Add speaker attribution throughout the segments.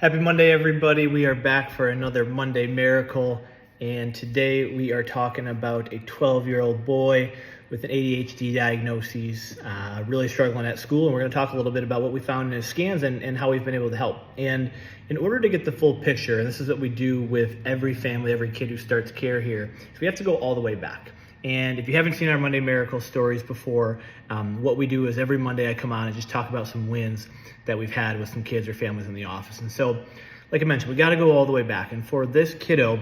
Speaker 1: Happy Monday, everybody. We are back for another Monday Miracle, and today we are talking about a 12-year-old boy with an ADHD diagnosis, really struggling at school, and we're going to talk a little bit about what we found in his scans and how we've been able to help. And in order to get the full picture, and this is what we do with every family, every kid who starts care here, is we have to go all the way back. And if you haven't seen our Monday Miracle stories before, what we do is every Monday I come on and just talk about some wins that we've had with some kids or families in the office. And so, like I mentioned, we got to go all the way back. And for this kiddo,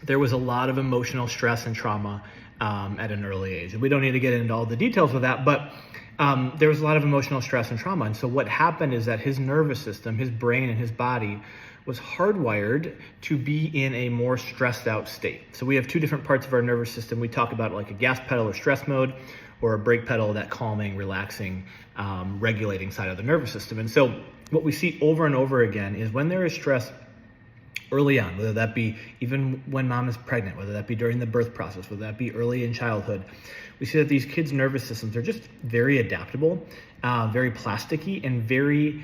Speaker 1: there was a lot of emotional stress and trauma at an early age. And we don't need to get into all the details of that, but there was a lot of emotional stress and trauma. And so what happened is that his nervous system, his brain and his body was hardwired to be in a more stressed out state. So we have two different parts of our nervous system. We talk about like a gas pedal or stress mode, or a brake pedal, that calming, relaxing, regulating side of the nervous system. And so what we see over and over again is when there is stress early on, whether that be even when mom is pregnant, whether that be during the birth process, whether that be early in childhood, we see that these kids' nervous systems are just very adaptable, very plasticky, and very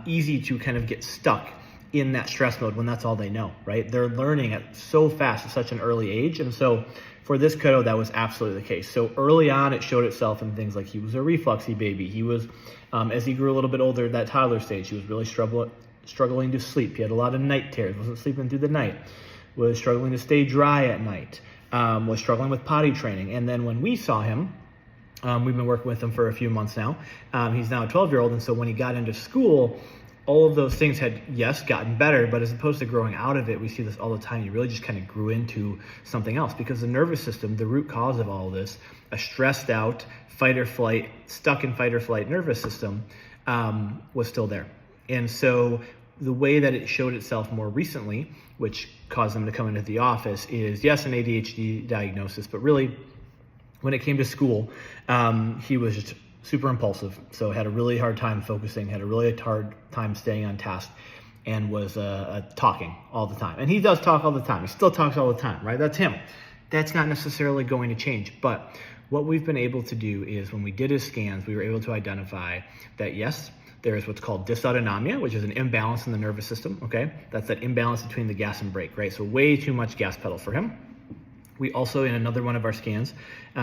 Speaker 1: easy to kind of get stuck in that stress mode when that's all they know, right? They're learning at so fast at such an early age. And so for this kiddo, that was absolutely the case. So early on, it showed itself in things like he was a refluxy baby. He was, as he grew a little bit older, that toddler stage, he was really struggling to sleep. He had a lot of night terrors, wasn't sleeping through the night, was struggling to stay dry at night, was struggling with potty training. And then when we saw him, we've been working with him for a few months now. He's now a 12-year-old. And so when he got into school, all of those things had, yes, gotten better, but as opposed to growing out of it, we see this all the time. You really just kind of grew into something else because the nervous system, the root cause of all of this, a stressed out, fight or flight, stuck in fight or flight nervous system, was still there. And so the way that it showed itself more recently, which caused him to come into the office, is yes, an ADHD diagnosis, but really when it came to school, he was just super impulsive, so had a really hard time focusing, had a really hard time staying on task, and was talking all the time. And he does talk all the time. He still talks all the time, right? That's him. That's not necessarily going to change. But what we've been able to do is when we did his scans, we were able to identify that, yes, there is what's called dysautonomia, which is an imbalance in the nervous system, okay? That's that imbalance between the gas and brake, right? So way too much gas pedal for him. We also, in another one of our scans,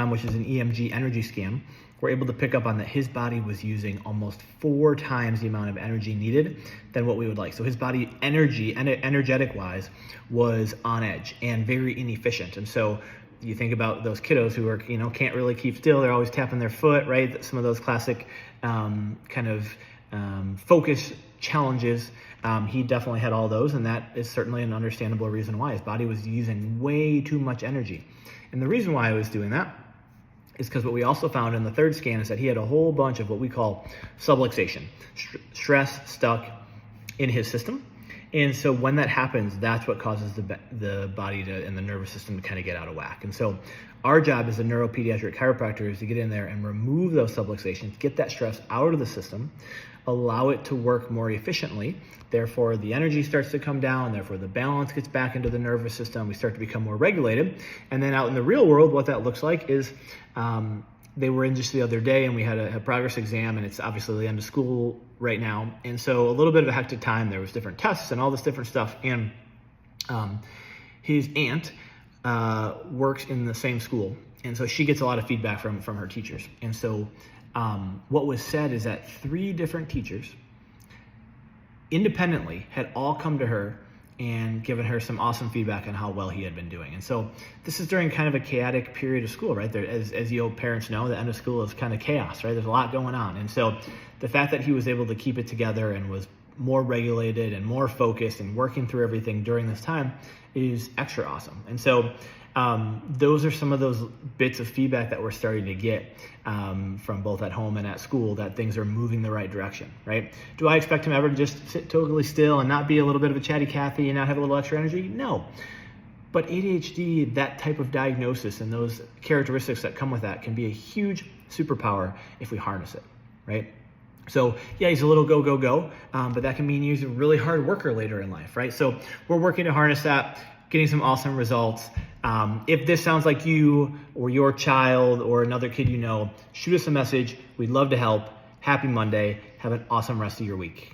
Speaker 1: which is an EMG energy scan, we're able to pick up on that his body was using almost 4 times the amount of energy needed than what we would like. So his body energetic-wise, was on edge and very inefficient. And so you think about those kiddos who are, can't really keep still. They're always tapping their foot, right? Some of those classic focus challenges. He definitely had all those, and that is certainly an understandable reason why. His body was using way too much energy. And the reason why I was doing that is because what we also found in the third scan is that he had a whole bunch of what we call subluxation, stress stuck in his system. And so when that happens, that's what causes the body and the nervous system to kind of get out of whack. And so our job as a neuropediatric chiropractor is to get in there and remove those subluxations, get that stress out of the system, allow it to work more efficiently. Therefore, the energy starts to come down. Therefore, the balance gets back into the nervous system. We start to become more regulated. And then out in the real world, what that looks like is they were in just the other day and we had a progress exam, and it's obviously the end of school right now. And so a little bit of a hectic time. There was different tests and all this different stuff. And his aunt works in the same school. And so she gets a lot of feedback from her teachers. And so what was said is that 3 different teachers independently had all come to her and given her some awesome feedback on how well he had been doing. And so this is during kind of a chaotic period of school, right? There, as you parents know, the end of school is kind of chaos, right? There's a lot going on. And so the fact that he was able to keep it together and was more regulated and more focused and working through everything during this time is extra awesome. And so those are some of those bits of feedback that we're starting to get from both at home and at school, that things are moving the right direction, right? Do I expect him ever to just sit totally still and not be a little bit of a chatty Cathy and not have a little extra energy? No. But ADHD, that type of diagnosis and those characteristics that come with that can be a huge superpower if we harness it, right? So yeah, he's a little go, but that can mean he's a really hard worker later in life, right? So we're working to harness that, getting some awesome results. If this sounds like you or your child or another kid you know, shoot us a message. We'd love to help. Happy Monday. Have an awesome rest of your week.